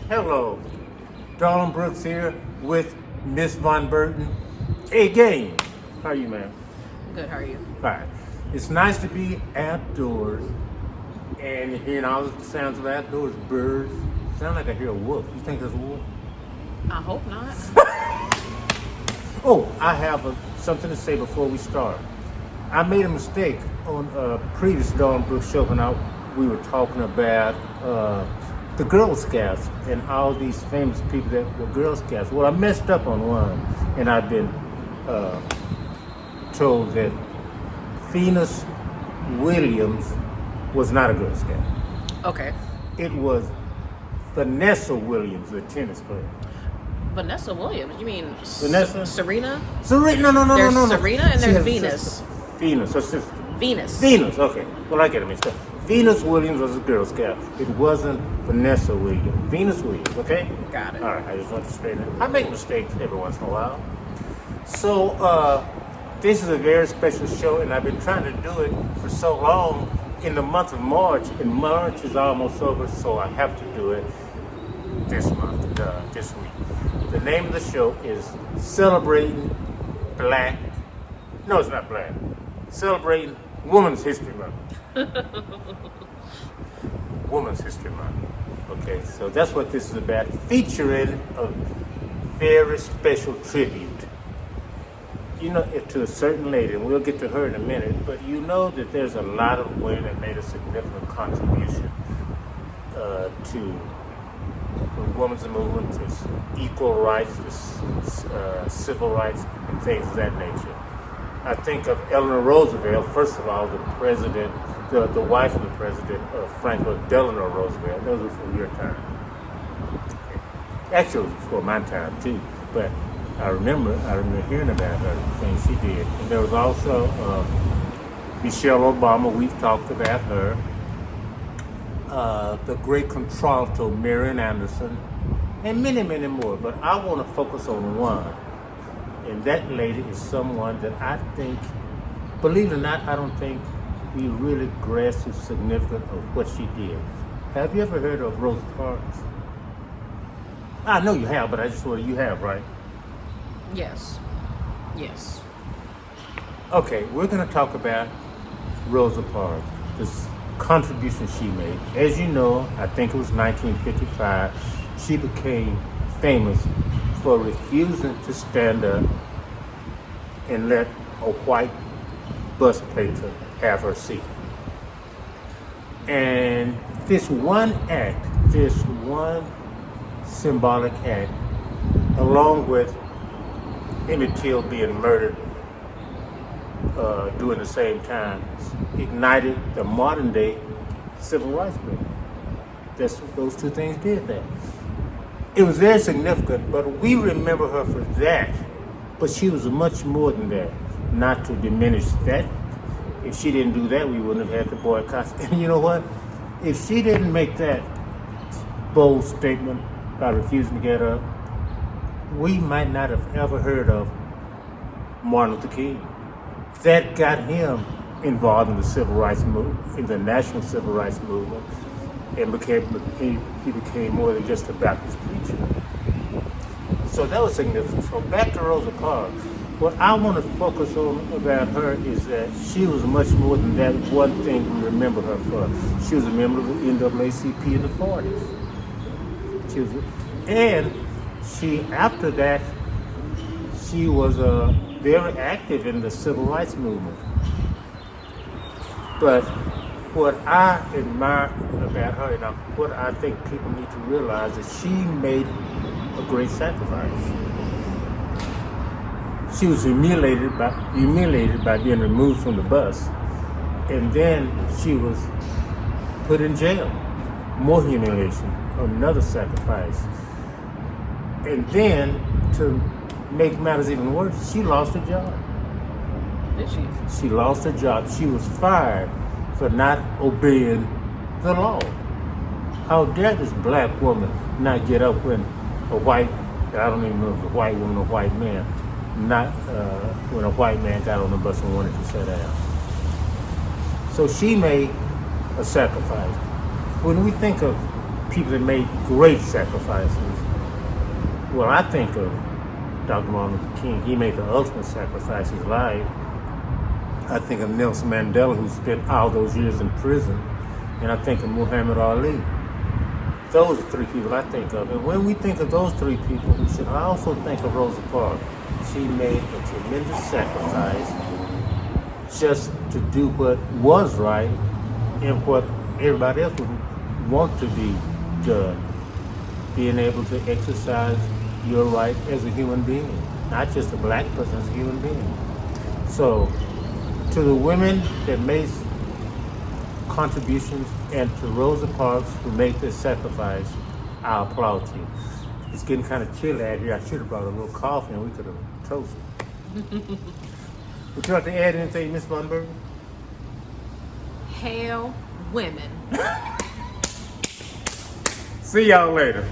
Hello, Darlin Brooks here with Miss Von Burton. Again, how are you, ma'am? Good, how are you? Fine. It's nice to be outdoors and hearing all the sounds of outdoors, birds. Sound like I hear a wolf. You think there's a wolf? I hope not. Oh, I have something to say before we start. I made a mistake on a previous Darlin Brooks show when we were talking about the Girl Scouts and all these famous people that were Girl Scouts. Well, I messed up on one, and I've been told that Venus Williams was not a Girl Scout. Okay. It was Vanessa Williams, the tennis player. Vanessa Williams? You mean Vanessa? Serena? Serena? No. There's no. Serena and She there's has a Venus. sister. Venus, her sister. Venus. Venus, okay. Well, I get it mixed up. Venus Williams was a Girl Scout. It wasn't Vanessa Williams. Venus Williams, okay? Got it. All right, I just want to straighten it. I make mistakes every once in a while. So, this is a very special show, and I've been trying to do it for so long in the month of March, and March is almost over, so I have to do it this month, this week. The name of the show is Celebrating Black. No, it's not Black. Celebrating Women's History Month. Women's History Month. Okay, so that's what this is about. Featuring a very special tribute. You know, to a certain lady, and we'll get to her in a minute, but you know that there's a lot of women that made a significant contribution to the women's movement, to equal rights, to civil rights, and things of that nature. I think of Eleanor Roosevelt, first of all, the president, the wife of the president, Franklin Delano Roosevelt. Those were from your time. Actually, it was before my time too, but I remember hearing about her, the things she did. And there was also Michelle Obama. We've talked about her. The great contralto Marian Anderson, and many, many more. But I want to focus on one. And that lady is someone that I think, believe it or not, I don't think we really grasp the significance of what she did. Have you ever heard of Rosa Parks? I know you have, but I just want you have, right? Yes. Yes. Okay, we're going to talk about Rosa Parks, this contribution she made. As you know, I think it was 1955, she became famous for refusing to stand up and let a white bus patron have her seat. And this one act, this one symbolic act, along with Emmett Till being murdered during the same time, ignited the modern day civil rights movement. Those two things did that. It was very significant, but we remember her for that. But she was much more than that. Not to diminish that. If she didn't do that, we wouldn't have had the boycotts. And you know what? If she didn't make that bold statement by refusing to get up, we might not have ever heard of Martin Luther King. That got him involved in the civil rights movement, in the national civil rights movement, and he became more than just a Baptist preacher. So that was significant. So back to Rosa Parks. What I want to focus on about her is that she was much more than that one thing we remember her for. She was a member of the NAACP in the 40s. After that, she was very active in the civil rights movement. But what I admire about her, and what I think people need to realize, is she made a great sacrifice. She was humiliated by being removed from the bus, and then she was put in jail. More humiliation, another sacrifice. And then, to make matters even worse, she lost her job. Did she? She lost her job. She was fired for not obeying the law. How dare this black woman not get up when a white, I don't even know if it's a white woman or a white man, when a white man got on the bus and wanted to sit down. So she made a sacrifice. When we think of people that made great sacrifices. Well, I think of Dr. Martin Luther King. He made the ultimate sacrifice, his life. I think of Nelson Mandela, who spent all those years in prison. And I think of Muhammad Ali. Those are three people I think of. And when we think of those three people, we should also think of Rosa Parks. She made a tremendous sacrifice just to do what was right and what everybody else would want to be done. Being able to exercise your right as a human being, not just a black person, as a human being. So, to the women that made contributions and to Rosa Parks who made this sacrifice, I applaud you. It's getting kind of chilly out here. I should have brought a little coffee and we could have toasted. Would you like to add anything, Miss Von Bergen? Hail women. See y'all later.